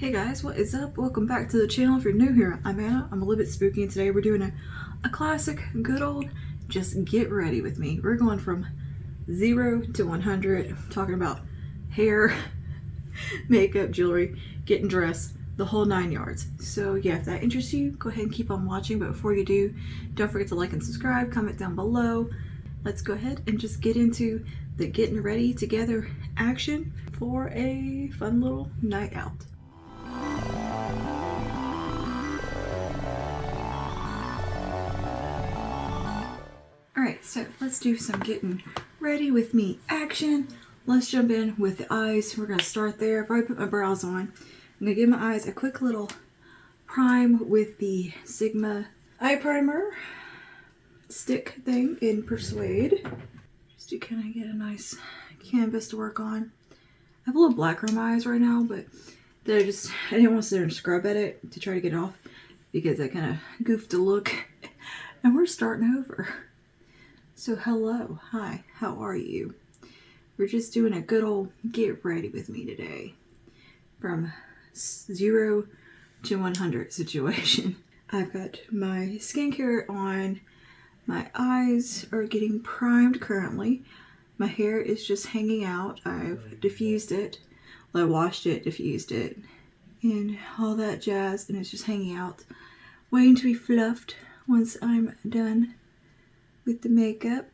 Hey guys, what is up? Welcome back to the channel. If you're new here, I'm Anna. I'm a little bit spooky, and today we're doing a classic, good old, just get ready with me. We're going from 0 to 100, talking about hair, makeup, jewelry, getting dressed, the whole 9 yards. So yeah, if that interests you, go ahead and keep on watching. But before you do, don't forget to like and subscribe, comment down below. Let's go ahead and just get into the getting ready together action for a fun little night out. Alright, so let's do some getting ready with me action. Let's jump in with the eyes. We're going to start there. I've already put my brows on. I'm going to give my eyes a quick little prime with the Sigma eye primer stick thing in Persuade. Just to kind of get a nice canvas to work on. I have a little black around my eyes right now, but I didn't want to sit there and scrub at it to try to get it off because I kind of goofed the look. And we're starting over. So hello, hi, how are you? We're just doing a good old get ready with me today. From 0 to 100 situation. I've got my skincare on. My eyes are getting primed currently. My hair is just hanging out. I've diffused it. Well, I washed it, diffused it, and all that jazz, and it's just hanging out, waiting to be fluffed once I'm done with the makeup.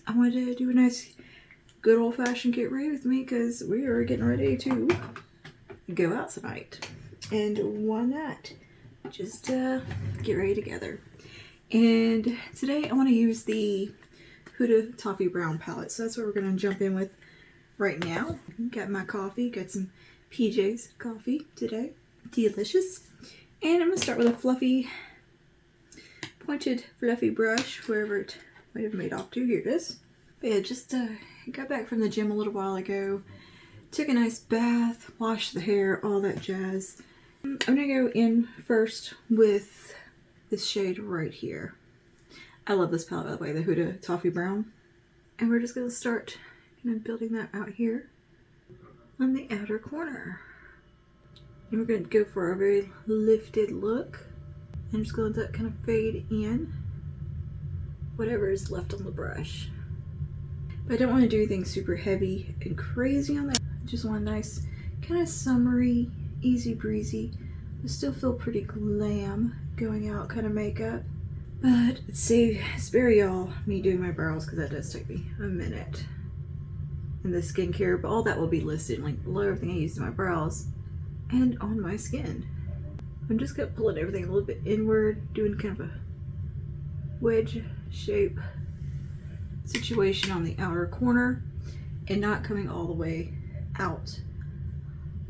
I wanted to do a nice good old-fashioned get ready with me because we are getting ready to go out tonight. And why not? Just get ready together. And today I want to use the Huda Toffee Brown palette. So that's what we're going to jump in with right now. Got my coffee, got some PJ's coffee today. Delicious. And I'm going to start with a fluffy, pointed fluffy brush, wherever it might have made off to. Here it is. But yeah, just got back from the gym a little while ago. Took a nice bath, washed the hair, all that jazz. I'm going to go in first with this shade right here. I love this palette, by the way, the Huda Toffee Brown. And we're just going to start kind of building that out here on the outer corner. And we're going to go for a very lifted look. I'm just going to let that kind of fade in whatever is left on the brush. But I don't want to do anything super heavy and crazy on that. I just want a nice kind of summery, easy breezy, but still feel pretty glam going out kind of makeup. But spare y'all me doing my brows because that does take me a minute. And the skincare, but all that will be listed like below everything I used in my brows and on my skin. I'm just gonna pull everything a little bit inward, doing kind of a wedge shape situation on the outer corner and not coming all the way out.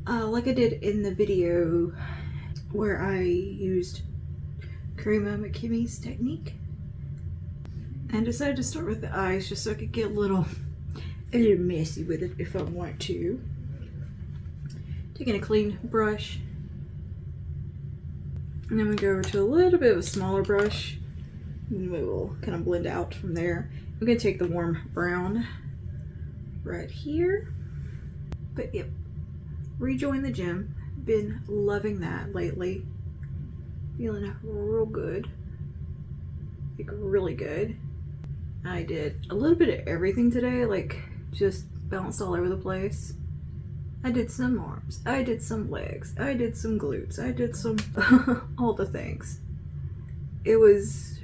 Like I did in the video where I used Karima McKimmy's technique and decided to start with the eyes just so I could get a little messy with it if I want to. Taking a clean brush, and then we go over to a little bit of a smaller brush, and we will kind of blend out from there. I'm going to take the warm brown right here. But yep, rejoin the gym. Been loving that lately. Feeling real good. Like really good. I did a little bit of everything today, like just bounced all over the place. I did some arms, I did some legs, I did some glutes, I did some all the things. It was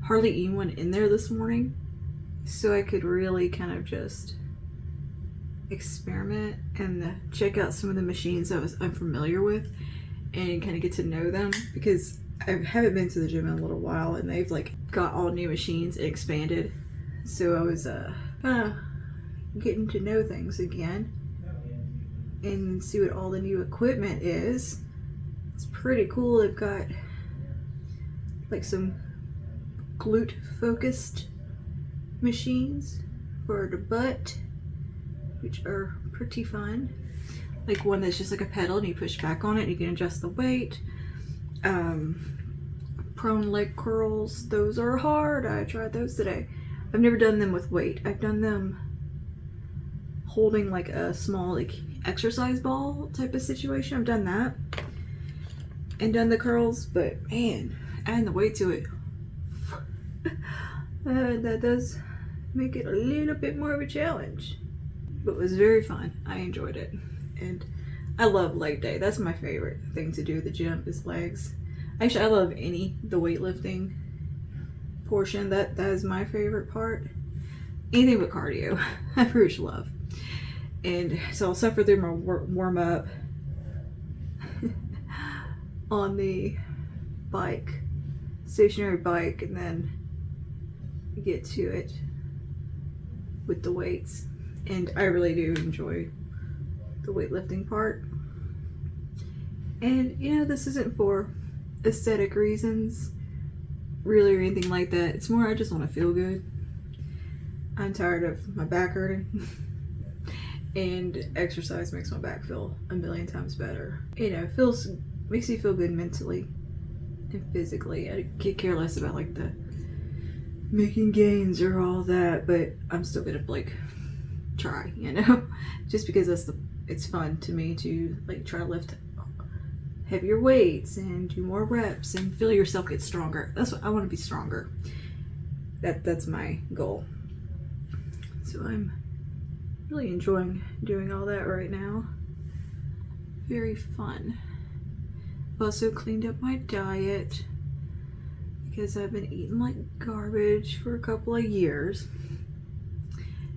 hardly anyone in there this morning, so I could really kind of just experiment and check out some of the machines I'm familiar with and kind of get to know them, because I haven't been to the gym in a little while and they've like got all new machines and expanded, so I was getting to know things again and see what all the new equipment is. It's pretty cool. They've got like some glute focused machines for the butt, which are pretty fun. Like one that's just like a pedal and you push back on it and you can adjust the weight. Prone leg curls, those are hard. I tried those today. I've never done them with weight. I've done them holding like a small like exercise ball type of situation. I've done that and done the curls, but man, adding the weight to it, that does make it a little bit more of a challenge. But it was very fun. I enjoyed it. And I love leg day. That's my favorite thing to do at the gym is legs. Actually, I love the weightlifting portion. That is my favorite part. Anything but cardio, I pretty much love. And so I'll suffer through my warm up on the bike, stationary bike, and then get to it with the weights. And I really do enjoy the weightlifting part. And you know, this isn't for aesthetic reasons really or anything like that. It's more I just want to feel good. I'm tired of my back hurting and exercise makes my back feel a million times better. You know, makes you feel good mentally and physically. I could care less about like the making gains or all that, but I'm still gonna like try, you know, just because it's fun to me to like try to lift heavier weights and do more reps and feel yourself get stronger. That's what I want to be stronger. That's my goal. So I'm really enjoying doing all that right now. Very fun. I've also cleaned up my diet because I've been eating like garbage for a couple of years.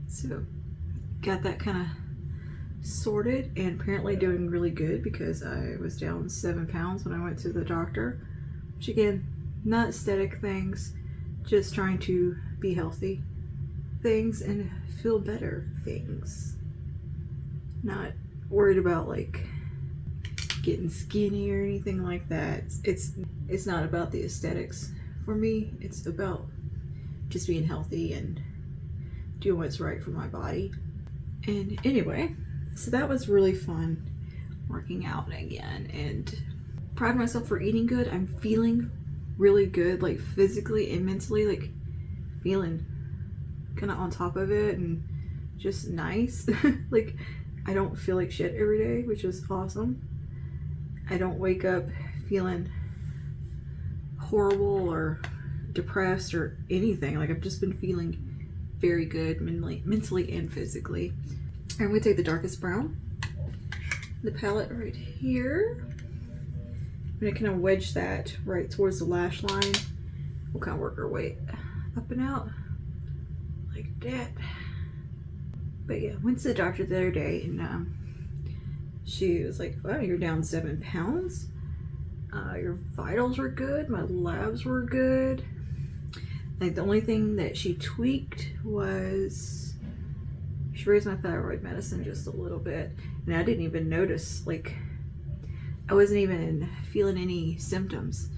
So got that kind of sorted and apparently doing really good because I was down 7 pounds when I went to the doctor. Which again, not aesthetic things, just trying to be healthy things and feel better things. Not worried about like getting skinny or anything like that. It's not about the aesthetics for me. It's about just being healthy and doing what's right for my body. And anyway, so that was really fun working out again and proud of myself for eating good. I'm feeling really good, like physically and mentally, like feeling kind of on top of it and just nice. Like I don't feel like shit every day, which is awesome. I don't wake up feeling horrible or depressed or anything. Like I've just been feeling very good mentally and physically. I'm going to take the darkest brown, the palette right here. I'm going to kind of wedge that right towards the lash line. We'll kind of work our way up and out like that. But yeah, went to the doctor the other day and she was like, wow, you're down 7 pounds. Your vitals were good. My labs were good. Like the only thing that she tweaked was she raised my thyroid medicine just a little bit. And I didn't even notice, like I wasn't even feeling any symptoms,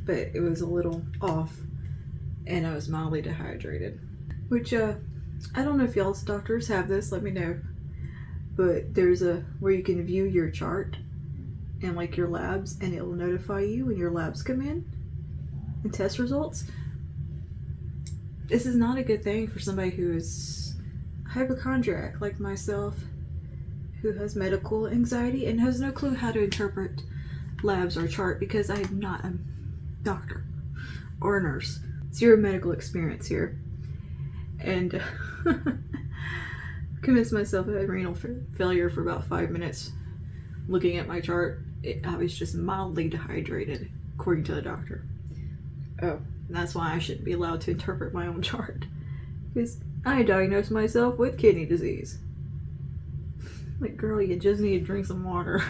but it was a little off and I was mildly dehydrated. Which I don't know if y'all's doctors have this, let me know. But there's where you can view your chart and like your labs and it will notify you when your labs come in and test results. This is not a good thing for somebody who is hypochondriac like myself, who has medical anxiety and has no clue how to interpret labs or chart because I am not a doctor or a nurse. Zero medical experience here. And convinced myself I had renal failure for about 5 minutes. Looking at my chart, I was just mildly dehydrated, according to the doctor. Oh, that's why I shouldn't be allowed to interpret my own chart. Because I diagnosed myself with kidney disease. Like, girl, you just need to drink some water.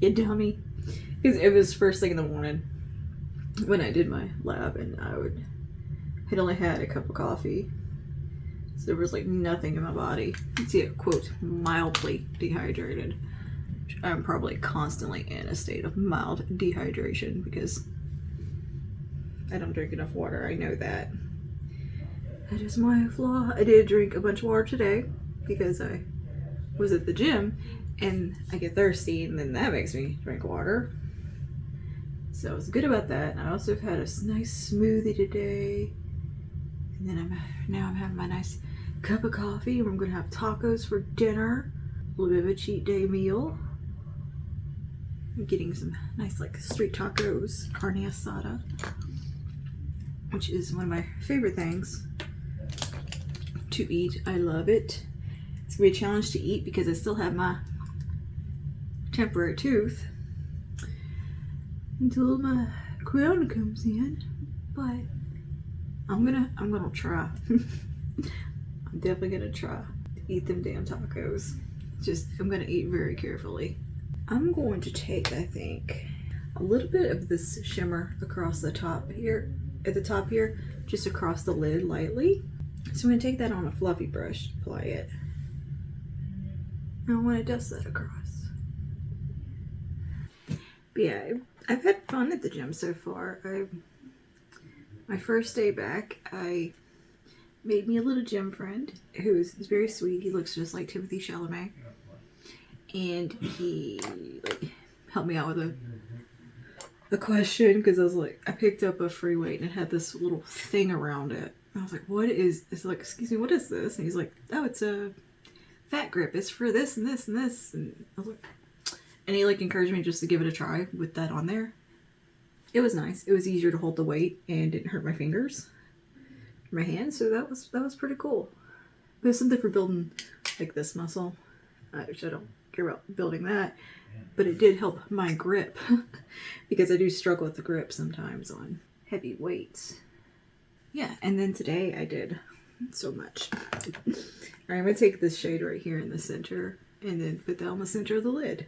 You dummy. Because it was first thing in the morning when I did my lab, and had only had a cup of coffee. So there was like nothing in my body. You can see it, quote, mildly dehydrated. I'm probably constantly in a state of mild dehydration because I don't drink enough water. I know that. That is my flaw. I did drink a bunch of water today because I was at the gym and I get thirsty and then that makes me drink water. So I was good about that. And I also have had a nice smoothie today. And then now I'm having my nice cup of coffee and we're gonna have tacos for dinner. A little bit of a cheat day meal. I'm getting some nice like street tacos, carne asada, which is one of my favorite things to eat. I love it. It's gonna be a challenge to eat because I still have my temporary tooth until my crown comes in, but I'm gonna try. I'm definitely gonna try to eat them damn tacos. Just, I'm gonna eat very carefully. I'm going to take, I think, a little bit of this shimmer across the top here, at the top here, just across the lid lightly. So I'm gonna take that on a fluffy brush, apply it. And I wanna dust that across. But yeah, I've had fun at the gym so far. My first day back, I made me a little gym friend who is very sweet. He looks just like Timothy Chalamet. And he like helped me out with a question because I was like, I picked up a free weight and it had this little thing around it. And I was like, what is, it's like, excuse me, what is this? And he's like, oh, it's a fat grip. It's for this and this and this. And I was like, and he like encouraged me just to give it a try with that on there. It was nice. It was easier to hold the weight and didn't hurt my fingers, my hands. So that was pretty cool. It was something for building like this muscle, which I don't care about building that, but it did help my grip because I do struggle with the grip sometimes on heavy weights. Yeah, and then today I did so much. Alright, I'm gonna take this shade right here in the center and then put that on the center of the lid.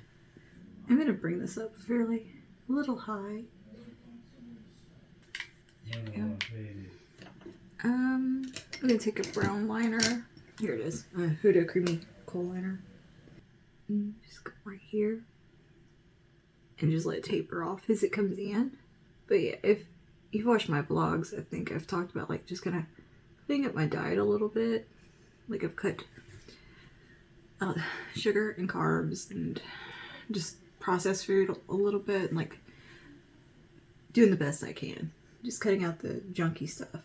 I'm gonna bring this up fairly a little high. I'm gonna take a brown liner. Here it is, a Huda Creamy Kohl Liner. And just go right here and just let it taper off as it comes in. But yeah, if you've watched my vlogs, I think I've talked about like just kind of cutting up my diet a little bit. Like I've cut out sugar and carbs and just processed food a little bit and like doing the best I can. Just cutting out the junky stuff.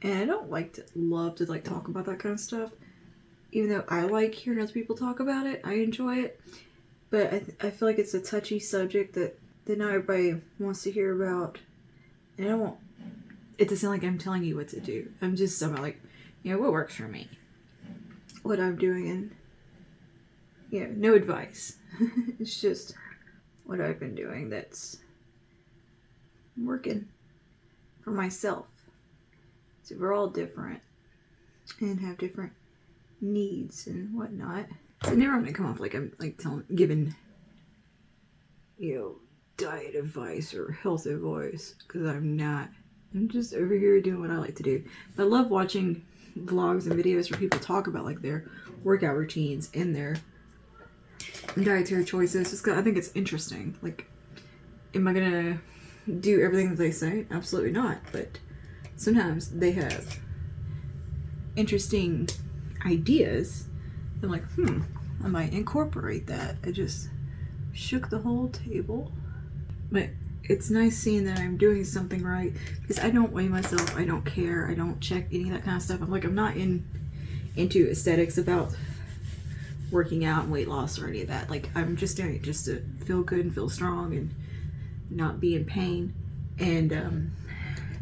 And I don't love to like talk about that kind of stuff. Even though I like hearing other people talk about it, I enjoy it. But I feel like it's a touchy subject that not everybody wants to hear about. And I don't want it to sound like I'm telling you what to do. I'm just somehow like, you know, what works for me. What I'm doing, and you know, no advice. It's just what I've been doing that's working for myself. So we're all different and have different needs and whatnot. So never I'm gonna come off like I'm like giving, you know, diet advice or health advice, because I'm not. I'm just over here doing what I like to do. But I love watching vlogs and videos where people talk about like their workout routines and their dietary choices. Just 'cause I think it's interesting. Like, am I gonna do everything that they say? Absolutely not. But sometimes they have interesting ideas. I'm like, I might incorporate that. I just shook the whole table. But it's nice seeing that I'm doing something right, because I don't weigh myself. I don't care. I don't check any of that kind of stuff. I'm like, I'm not into aesthetics about working out and weight loss or any of that. Like, I'm just doing it just to feel good and feel strong and not be in pain. And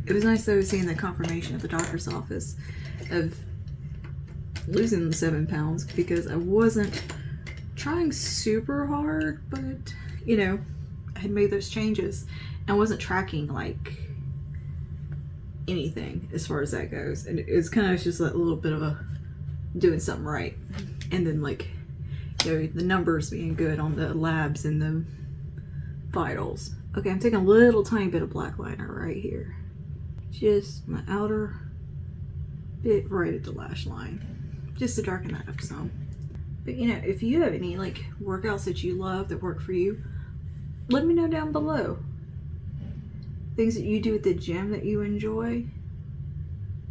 it was nice though seeing the confirmation at the doctor's office of losing the 7 pounds, because I wasn't trying super hard, but you know, I had made those changes and I wasn't tracking like anything as far as that goes. And it was kind of just a little bit of a doing something right. And then like, you know, the numbers being good on the labs and the vitals. Okay, I'm taking a little tiny bit of black liner right here. Just my outer bit right at the lash line. Just to darken that up some. But you know, if you have any like workouts that you love that work for you, let me know down below. Things that you do at the gym that you enjoy,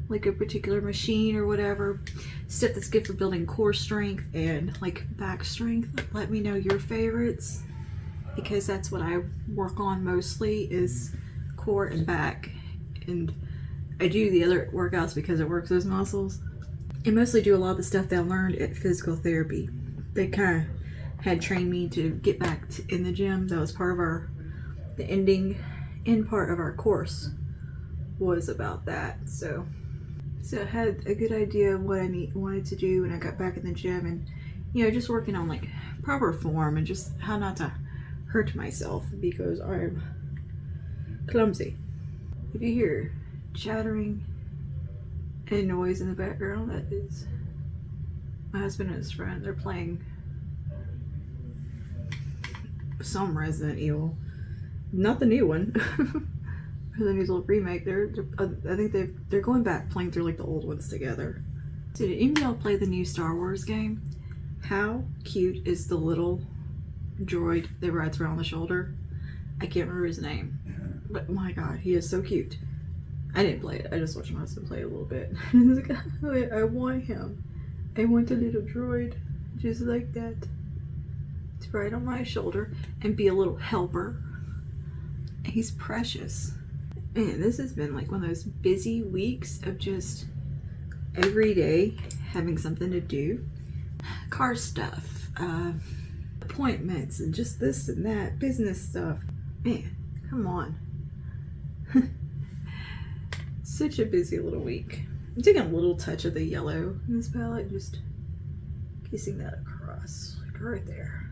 like a particular machine or whatever. Stuff that's good for building core strength and like back strength. Let me know your favorites, because that's what I work on mostly, is core and back. And I do the other workouts because it works those muscles. I mostly do a lot of the stuff that I learned at physical therapy, they kind of had trained me to get back in the gym. That was part of the end part of our course was about that. So I had a good idea of what I wanted to do when I got back in the gym, and just working on like proper form and just how not to hurt myself because I'm clumsy. If you hear chattering and noise in the background, that is my husband and his friend. They're playing some Resident Evil, not the new one. The new little remake. I think they're going back playing through like the old ones together. So did any of y'all play the new Star Wars game? How cute is the little droid that rides around the shoulder? I can't remember his name, but my god, he is so cute. I didn't play it. I just watched my husband play it a little bit. Like, I want him. I want a little droid just like that to ride on my shoulder and be a little helper. He's precious. Man, this has been like one of those busy weeks of just every day having something to do. Car stuff, appointments, and just this and that, business stuff. Man, come on. Such a busy little week. I'm taking a little touch of the yellow in this palette, just kissing that across, like right there.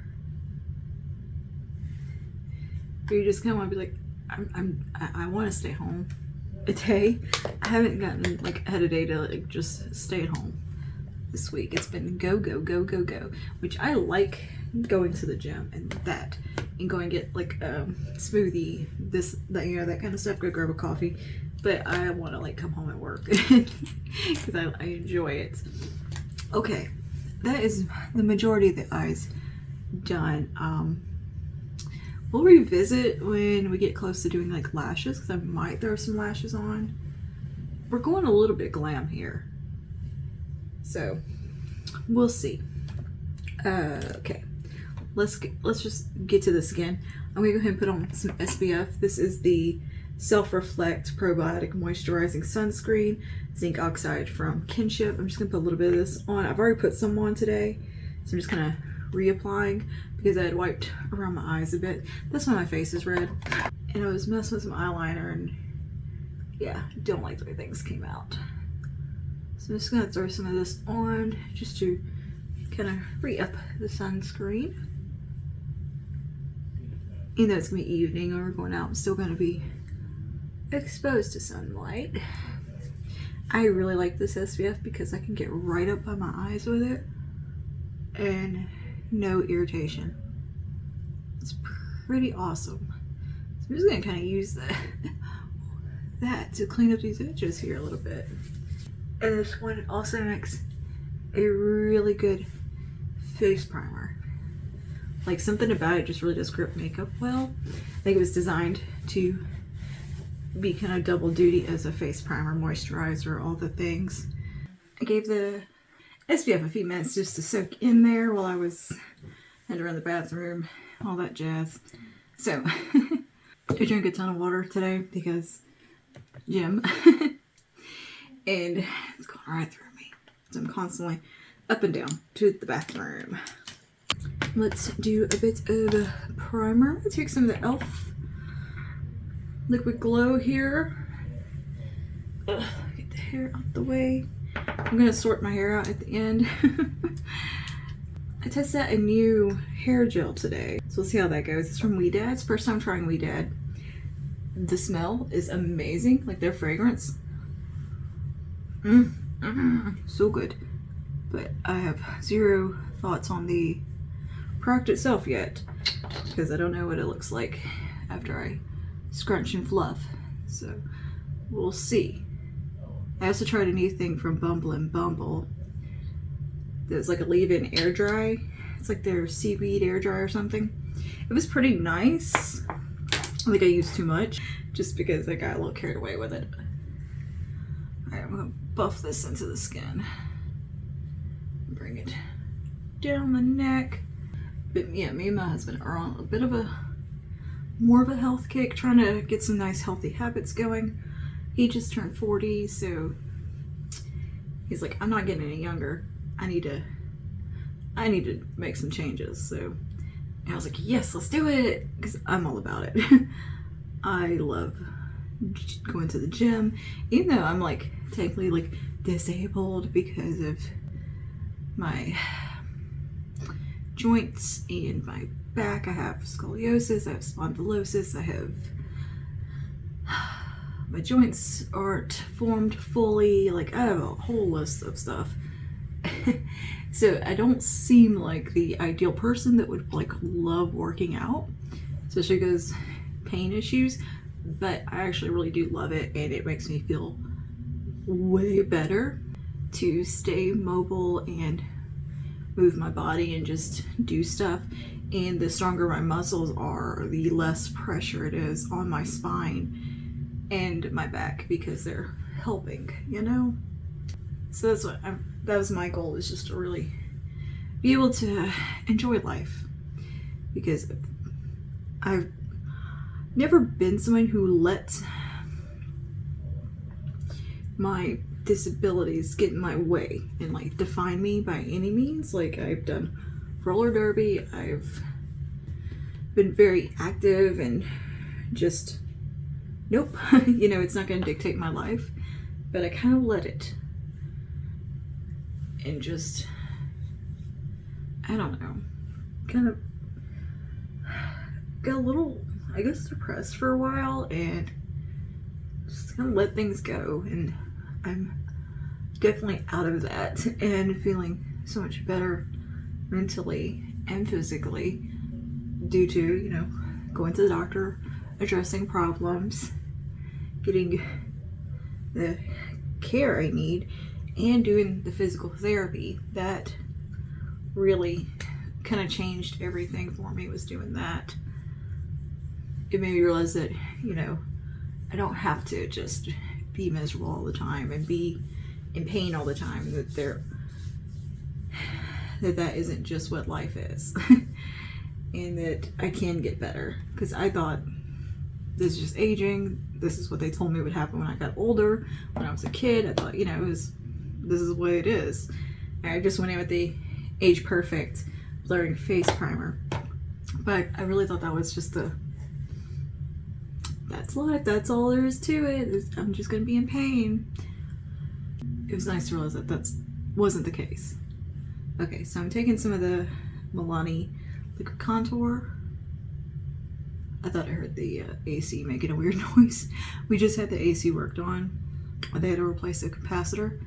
But you just kind of want to be like, I want to stay home a day. I haven't gotten like had a day to like just stay at home this week. It's been go, which I like going to the gym and going get like smoothie, that kind of stuff, go grab a coffee. But I want to like come home and work because I enjoy it. Okay, that is the majority of the eyes done. We'll revisit when we get close to doing like lashes, because I might throw some lashes on. We're going a little bit glam here, so we'll see. Okay, let's just get to this again. I'm gonna go ahead and put on some SPF. This is the Self-Reflect Probiotic Moisturizing Sunscreen, Zinc Oxide from Kinship. I'm just gonna put a little bit of this on. I've already put some on today, so I'm just kind of reapplying because I had wiped around my eyes a bit. That's why my face is red. And I was messing with some eyeliner, and yeah, don't like the way things came out. So I'm just gonna throw some of this on just to kind of re-up the sunscreen. Even though it's gonna be evening and we're going out, I'm still gonna be exposed to sunlight. I really like this SPF because I can get right up by my eyes with it and no irritation. It's pretty awesome. So I'm just gonna kind of use that to clean up these edges here a little bit. And this one also makes a really good face primer. Like, something about it just really does grip makeup well. I think it was designed to be kind of double duty as a face primer, moisturizer, all the things. I gave the SPF a few minutes just to soak in there while I was had to run the bathroom, all that jazz. So I drank a ton of water today because gym, and it's going right through me. So I'm constantly up and down to the bathroom. Let's do a bit of a primer. I'm gonna take some of the e.l.f. Liquid Glow here. Get the hair out the way. I'm gonna sort my hair out at the end. I tested out a new hair gel today, so we'll see how that goes. It's from It's first time trying Dad. The smell is amazing, like their fragrance. So good. But I have zero thoughts on the product itself yet, because I don't know what it looks like after I scrunch and fluff. So we'll see. I also tried a new thing from Bumble and Bumble. There's like a leave-in air dry. It's like their seaweed air dry or something. It was pretty nice. I think I used too much just because I got a little carried away with it. Alright, I'm gonna buff this into the skin. Bring it down the neck. But yeah, me and my husband are on a bit of more of a health kick, trying to get some nice healthy habits going. He just turned 40, so he's like, I'm not getting any younger. I need to I need to make some changes. So I was like, yes, let's do it, because I'm all about it. I love going to the gym, even though I'm like technically like disabled because of my joints and my back. I have scoliosis, I have spondylosis, I have my joints aren't formed fully, like I have a whole list of stuff. So I don't seem like the ideal person that would like love working out, especially because pain issues, but I actually really do love it, and it makes me feel way better to stay mobile and move my body and just do stuff. And the stronger my muscles are, the less pressure it is on my spine and my back, because they're helping, you know? So that's what that was my goal, is just to really be able to enjoy life, because I've never been someone who lets my disabilities get in my way and like define me by any means. Like I've done roller derby, I've been very active, and just nope. You know, it's not going to dictate my life, but I kind of let it, and just, I don't know, kind of got a little, I guess, depressed for a while, and just kind of let things go. And I'm definitely out of that and feeling so much better mentally and physically due to, you know, going to the doctor, addressing problems, getting the care I need, and doing the physical therapy. That really kind of changed everything for me, was doing that. It made me realize that, you know, I don't have to just be miserable all the time and be in pain all the time, that isn't just what life is. And that I can get better, because I thought this is just aging, this is what they told me would happen when I got older. When I was a kid, I thought, you know, this is the way it is. And I just went in with the age perfect blurring face primer, but I really thought that was just that's life, that's all there is to it. I'm just gonna be in pain. It was nice to realize that wasn't the case. Okay, so I'm taking some of the Milani liquid contour. I thought I heard the AC making a weird noise. We just had the AC worked on. They had to replace the capacitor.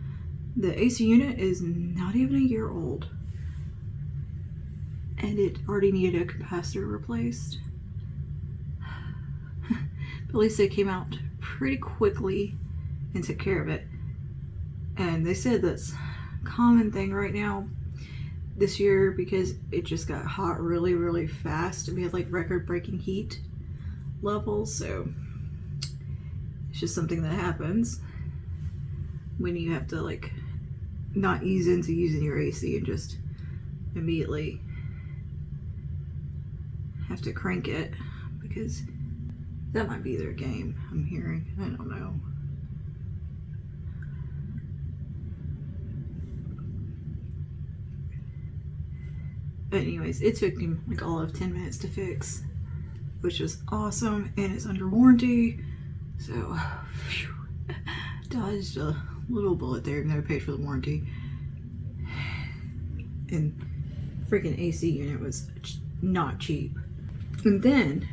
The AC unit is not even a year old, and it already needed a capacitor replaced. But at least they came out pretty quickly and took care of it. And they said that's a common thing right now this year, because it just got hot really, really fast. We had like record-breaking heat levels, so it's just something that happens when you have to like not ease into using your AC and just immediately have to crank it, because that might be their game, I'm hearing. I don't know. But anyways, it took him like all of 10 minutes to fix, which was awesome, and it's under warranty. So, phew, dodged a little bullet there, even though I paid for the warranty. And freaking AC unit was not cheap. And then,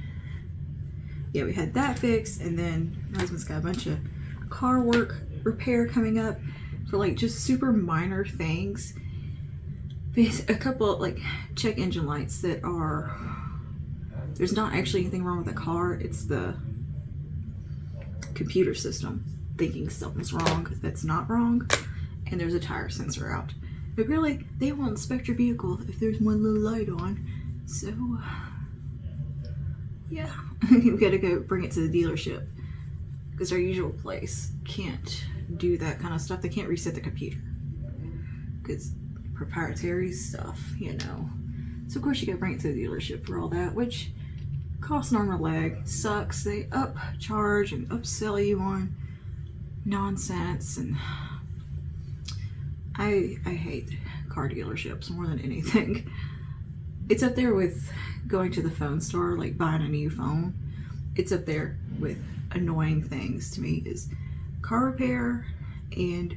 yeah, we had that fixed, and then my husband's got a bunch of car work repair coming up for like just super minor things. A couple like check engine lights that are, there's not actually anything wrong with the car, it's the computer system thinking something's wrong that's not wrong, and there's a tire sensor out. But really, they won't inspect your vehicle if there's one little light on. So yeah, we gotta go bring it to the dealership, because our usual place can't do that kind of stuff. They can't reset the computer because proprietary stuff, you know. So of course you gotta bring it to the dealership for all that, which costs an arm and a leg. Sucks. They upcharge and upsell you on nonsense, and I hate car dealerships more than anything. It's up there with going to the phone store, like buying a new phone. It's up there with annoying things to me is car repair and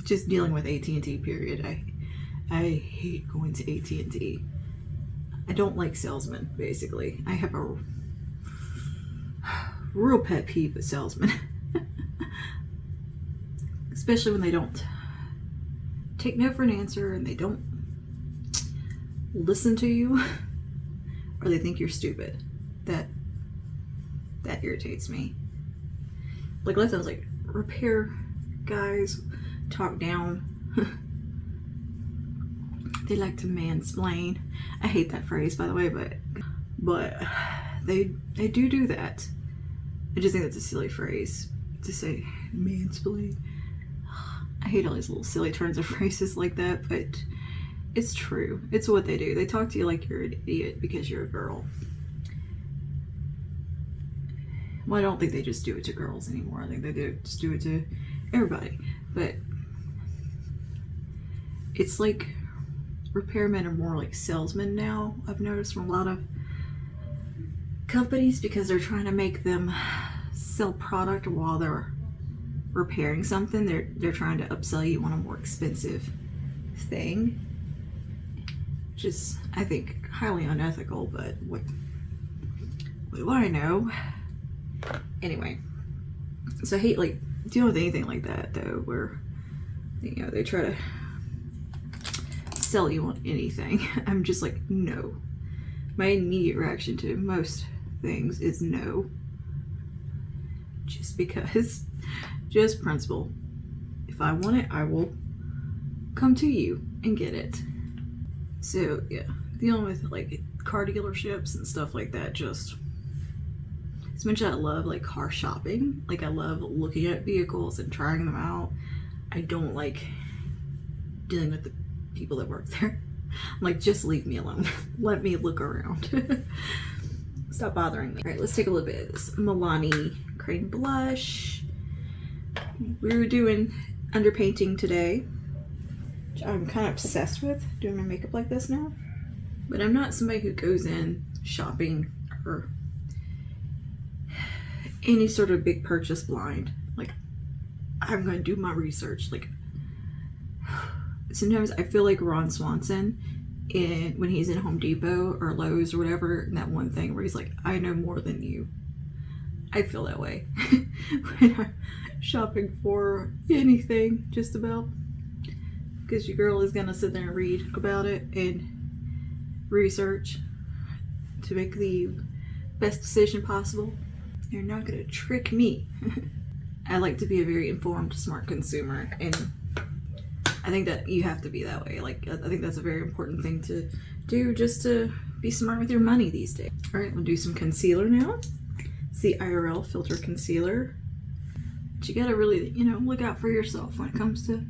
just dealing with AT&T, period. I hate going to AT&T. I don't like salesmen, basically. I have a real pet peeve with salesmen. Especially when they don't take no for an answer and they don't listen to you or they think you're stupid. That irritates me. Like, let's say like repair guys talk down. They like to mansplain. I hate that phrase, by the way, but they do that. I just think that's a silly phrase to say mansplain. I hate all these little silly turns of phrases like that, but it's true. It's what they do. They talk to you like you're an idiot because you're a girl. Well, I don't think they just do it to girls anymore. I think they just do it to everybody. But it's like repairmen are more like salesmen now, I've noticed from a lot of companies, because they're trying to make them sell product while they're repairing something. They're trying to upsell you on a more expensive thing, which is, I think, highly unethical, but what do I know? Anyway, so I hate like dealing with anything like that though, where they try to sell you on anything. I'm just like, no. My immediate reaction to most things is no. Just because, just principle. If I want it, I will come to you and get it. So yeah, dealing with like car dealerships and stuff like that, just as much as I love like car shopping, like I love looking at vehicles and trying them out, I don't like dealing with the people that work there. I'm like, just leave me alone. Let me look around. Stop bothering me. All right, let's take a little bit of this Milani Cream Blush. We were doing underpainting today, which I'm kind of obsessed with, doing my makeup like this now. But I'm not somebody who goes in shopping or any sort of big purchase blind. Like, I'm going to do my research. Like, sometimes I feel like Ron Swanson when he's in Home Depot or Lowe's or whatever, in that one thing where he's like, I know more than you. I feel that way when I'm shopping for anything, just about. Because your girl is going to sit there and read about it and research to make the best decision possible. You're not going to trick me. I like to be a very informed, smart consumer, and I think that you have to be that way. Like, I think that's a very important thing to do, just to be smart with your money these days. All right, we'll do some concealer now. It's the IRL Filter Concealer. But you gotta really, look out for yourself when it comes to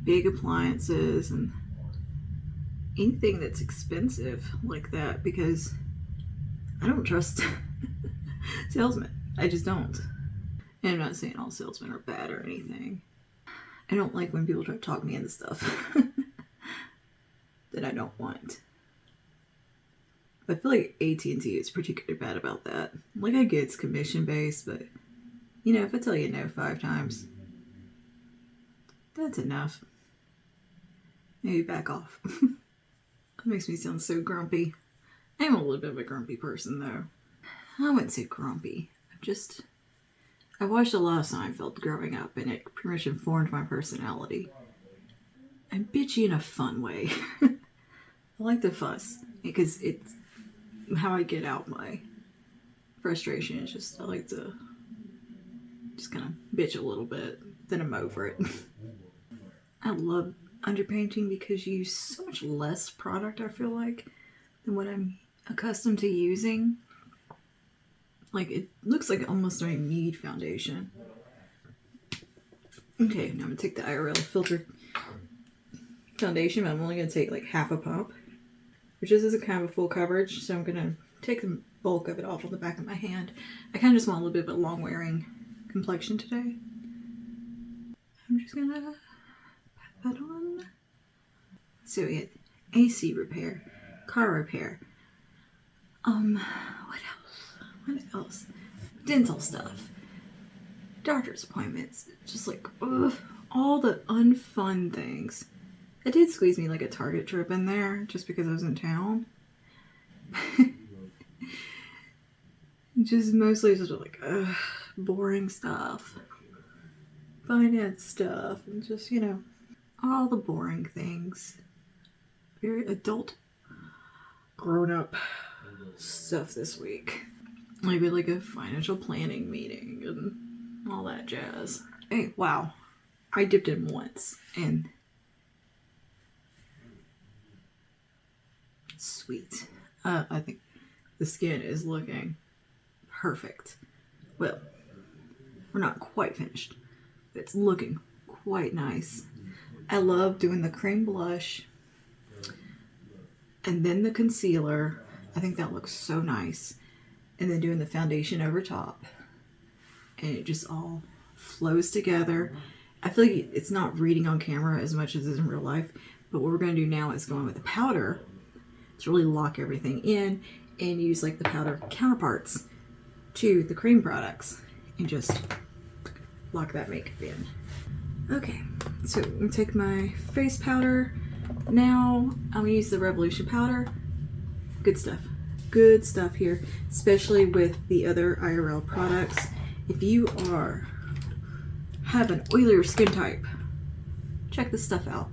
big appliances and anything that's expensive like that, because I don't trust salesmen. I just don't. And I'm not saying all salesmen are bad or anything. I don't like when people try to talk me into stuff that I don't want. I feel like AT&T is particularly bad about that. Like, I get it's commission based, but if I tell you no 5 times, that's enough. Maybe back off. That makes me sound so grumpy. I'm a little bit of a grumpy person, though. I wouldn't say grumpy. I watched a lot of Seinfeld growing up, and it pretty much informed my personality. I'm bitchy in a fun way. I like to fuss, because it's how I get out my frustration. It's just, I like to just kind of bitch a little bit, then I'm over it. I love underpainting because you use so much less product, I feel like, than what I'm accustomed to using. Like, it looks like almost I don't need foundation. Okay, now I'm going to take the IRL Filter Foundation, but I'm only going to take like half a pump, which is a kind of a full coverage, so I'm going to take the bulk of it off on the back of my hand. I kind of just want a little bit of a long-wearing complexion today. I'm just going to pat that on. So we had AC repair, car repair. What else? What else? Dental stuff. Doctor's appointments. Just like, ugh, all the unfun things. I did squeeze me like a Target trip in there just because I was in town. Just mostly just like, ugh, boring stuff. Finance stuff. And just, you know, all the boring things. Very adult, grown-up stuff this week. Maybe like a financial planning meeting and all that jazz. Hey, wow. I dipped in once and sweet. I think the skin is looking perfect. Well, we're not quite finished, but it's looking quite nice. I love doing the cream blush and then the concealer. I think that looks so nice. And then doing the foundation over top. And it just all flows together. I feel like it's not reading on camera as much as it is in real life. But what we're going to do now is go in with the powder to really lock everything in and use like the powder counterparts to the cream products and just lock that makeup in. Okay, so I'm going to take my face powder. Now I'm going to use the Revolution powder. Good stuff. Good stuff here, especially with the other IRL products. If you have an oilier skin type, check this stuff out.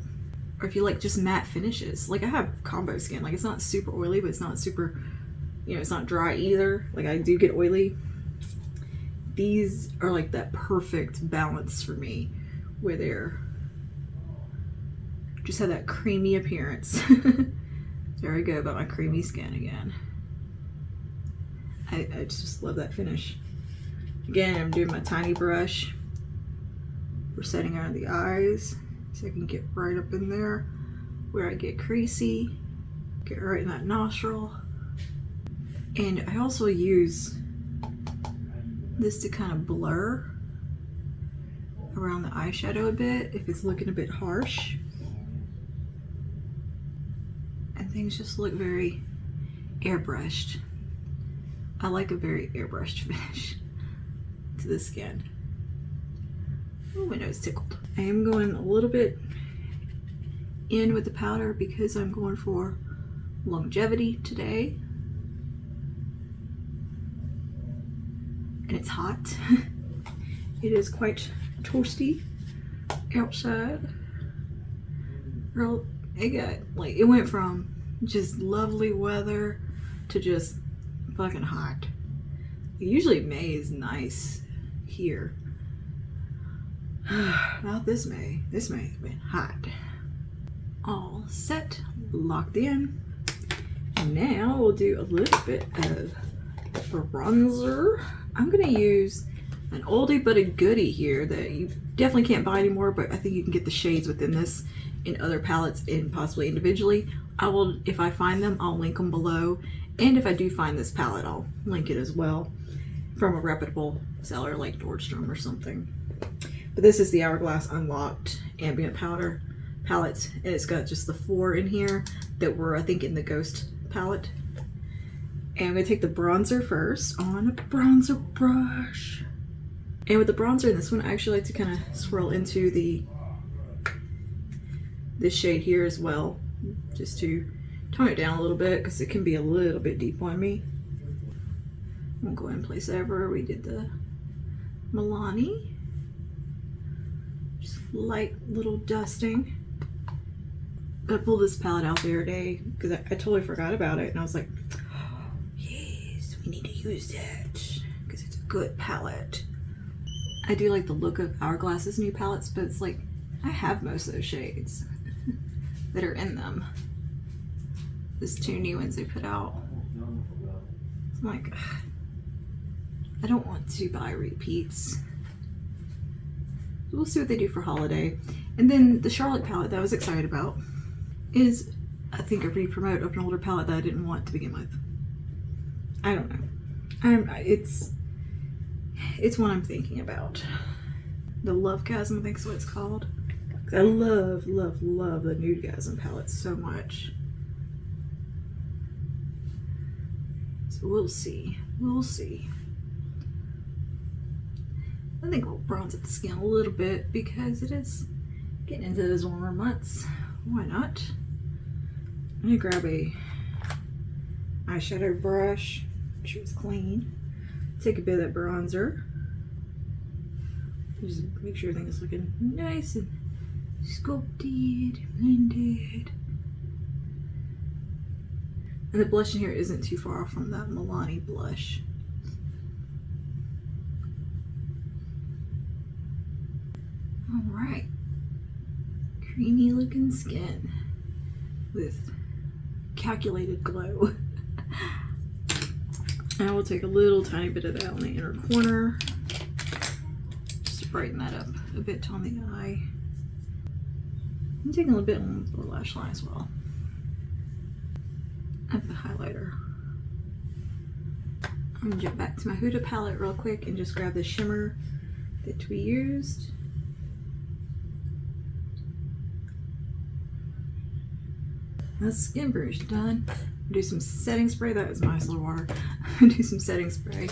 Or if you like just matte finishes, like I have combo skin, like it's not super oily, but it's not super, you know, it's not dry either. Like I do get oily. These are like that perfect balance for me, where they're just have that creamy appearance. There I go about my creamy skin again. I just love that finish. Again, I'm doing my tiny brush for setting around the eyes so I can get right up in there where I get creasy, get right in that nostril. And I also use this to kind of blur around the eyeshadow a bit if it's looking a bit harsh. And things just look very airbrushed. I like a very airbrushed finish to the skin. Oh, my nose tickled. I am going a little bit in with the powder because I'm going for longevity today. And it's hot. It is quite toasty outside. Girl, it went from just lovely weather to just fucking hot. Usually May is nice here. Not this May. This May has been hot. All set, locked in. And now we'll do a little bit of bronzer. I'm gonna use an oldie but a goodie here that you definitely can't buy anymore, but I think you can get the shades within this in other palettes and possibly individually. I will, if I find them, I'll link them below. And if I do find this palette, I'll link it as well from a reputable seller like Nordstrom or something. But this is the Hourglass Unlocked Ambient Powder palette, and it's got just the 4 in here that were, I think, in the Ghost palette. And I'm going to take the bronzer first on a bronzer brush. And with the bronzer in this one, I actually like to kind of swirl into this shade here as well, just to tone it down a little bit because it can be a little bit deep on me. We'll go ahead and place over. We did the Milani. Just light little dusting. I pulled this palette out the other day because I totally forgot about it, and I was like, oh, yes, we need to use that because it's a good palette. I do like the look of Hourglass's new palettes, but it's like I have most of those shades that are in them. There's 2 new ones they put out. I'm like, ugh, I don't want to buy repeats. We'll see what they do for holiday. And then the Charlotte palette that I was excited about is, I think, a re-promote of an older palette that I didn't want to begin with. I don't know. It's one I'm thinking about. The Love Chasm, I think is what it's called. I love, love, love the Nudegasm palette so much. So we'll see. We'll see. I think we'll bronze up the skin a little bit because it is getting into those warmer months. Why not? I'm gonna grab a eyeshadow brush. Make sure it's clean. Take a bit of that bronzer. Just make sure everything is looking nice and sculpted, blended. And the blush in here isn't too far off from that Milani blush. Alright. Creamy looking skin with calculated glow. And I will take a little tiny bit of that on the inner corner just to brighten that up a bit on the eye. I'm taking a little bit on the lower lash line as well. Of the highlighter. I'm gonna jump back to my Huda palette real quick and just grab the shimmer that we used. That's skin brush done. Do some setting spray. That was nice little water. Do some setting spray.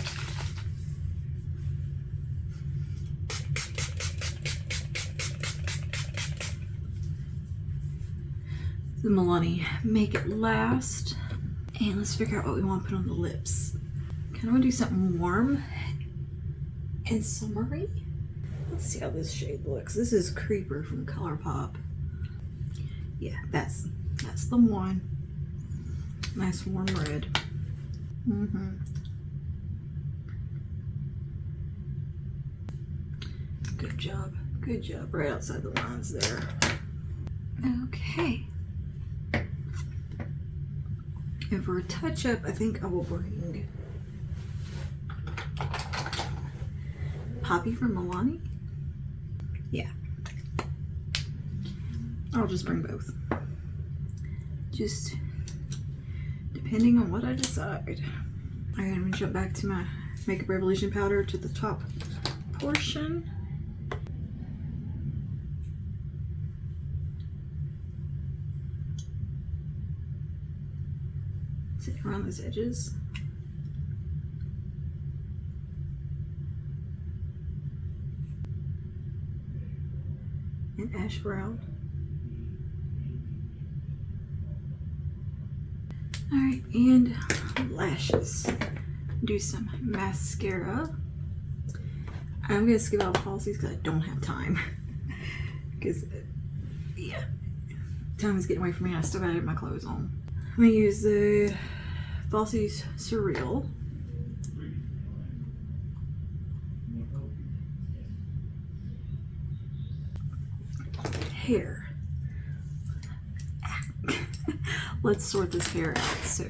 The Milani Make It Last. And let's figure out what we want to put on the lips. Kind of want to do something warm and summery. Let's see how this shade looks. This is Creeper from ColourPop. Yeah, that's the one. Nice warm red. Good job. Good job. Right outside the lines there. Okay. And for a touch-up, I think I will bring Poppy from Milani. Yeah. I'll just bring both. Just depending on what I decide. Alright, I'm gonna jump back to my Makeup Revolution powder to the top portion. Sit around those edges. And ash brown. Alright, and lashes. Do some mascara. I'm going to skip out falsies because I don't have time. Because, yeah, time is getting away from me and I still got to get my clothes on. I'm going to use the Falsies Surreal. Hair. Let's sort this hair out. So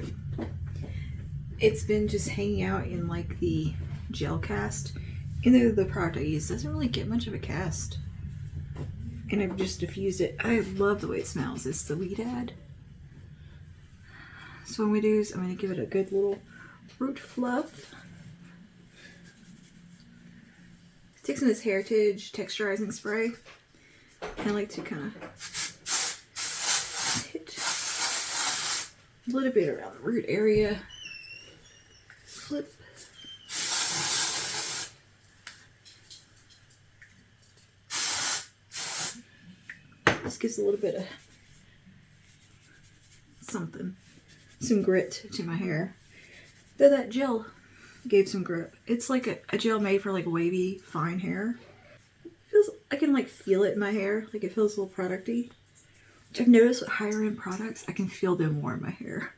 it's been just hanging out in like the gel cast. And the product I use doesn't really get much of a cast. And I've just diffused it. I love the way it smells. It's the Weed Ad. So what we do is I'm going to give it a good little root fluff. Take some of this Heritage texturizing spray. I like to kind of hit a little bit around the root area. Flip. This gives a little bit of something, some grit to my hair. Though that gel gave some grip. It's like a gel made for like wavy, fine hair. I can like feel it in my hair, like it feels a little producty. Which I've noticed with higher end products, I can feel them more in my hair.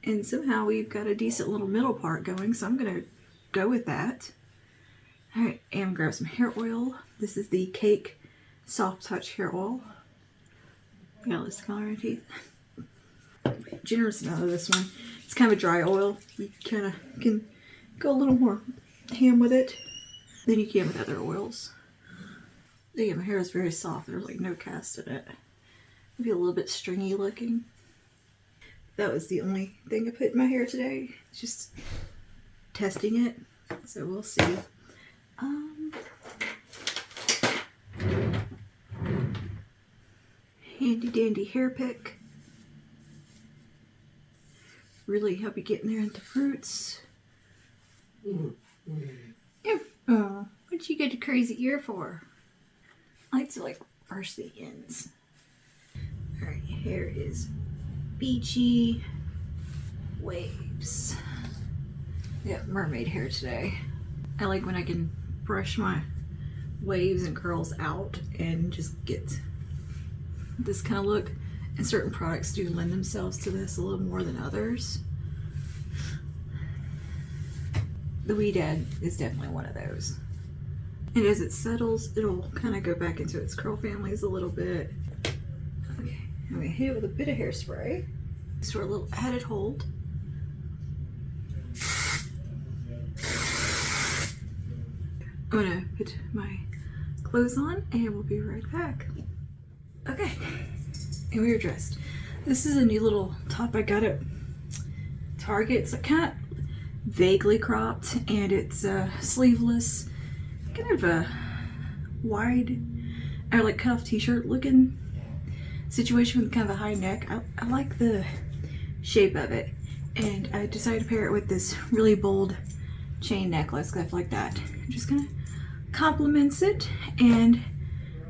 And somehow we've got a decent little middle part going, so I'm gonna go with that. Alright, and grab some hair oil. This is the Cake Soft Touch Hair Oil. I got list color in teeth. Generous amount of this one. It's kind of a dry oil. You kind of can go a little more ham with it than you can with other oils. Yeah, my hair is very soft. There's like no cast in it. Maybe a little bit stringy looking. That was the only thing I put in my hair today. Just testing it. So we'll see. handy dandy hair pick. Really help you get in there into fruits. What'd you get a crazy ear for? I like to like brush the ends. Alright, hair is beachy waves. Yeah, mermaid hair today. I like when I can brush my waves and curls out and just get this kind of look. And certain products do lend themselves to this a little more than others. The Wee Dad is definitely one of those. And as it settles, it'll kind of go back into its curl families a little bit. Okay, I'm gonna hit it with a bit of hairspray just for a little added hold. I'm gonna put my clothes on and we'll be right back. Okay, and we are dressed. This is a new little top I got at Target. It's kind of vaguely cropped and it's sleeveless, kind of a wide, or like cut off t-shirt looking situation with kind of a high neck. I like the shape of it, and I decided to pair it with this really bold chain necklace because I feel like that just kind of complements it, and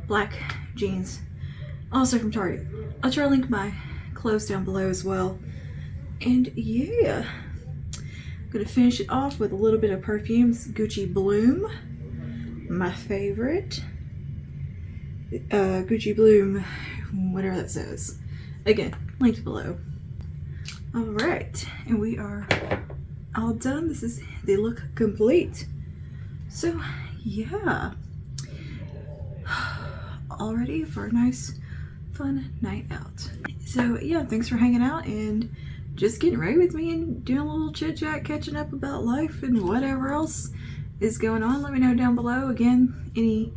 black jeans, also from Target. I'll try to link my clothes down below as well. And yeah, I'm gonna finish it off with a little bit of perfumes. Gucci Bloom, my favorite. Gucci Bloom, whatever that says. Again, linked below. All right, and we are all done. This is the look complete. So yeah, all ready for a nice fun night out. So yeah, thanks for hanging out and just getting ready with me and doing a little chit chat, catching up about life and whatever else is going on. Let me know down below. Again, any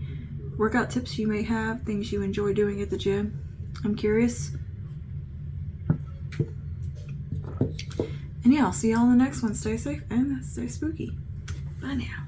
workout tips you may have, things you enjoy doing at the gym. I'm curious. And yeah, I'll see y'all in the next one. Stay safe and stay spooky. Bye now.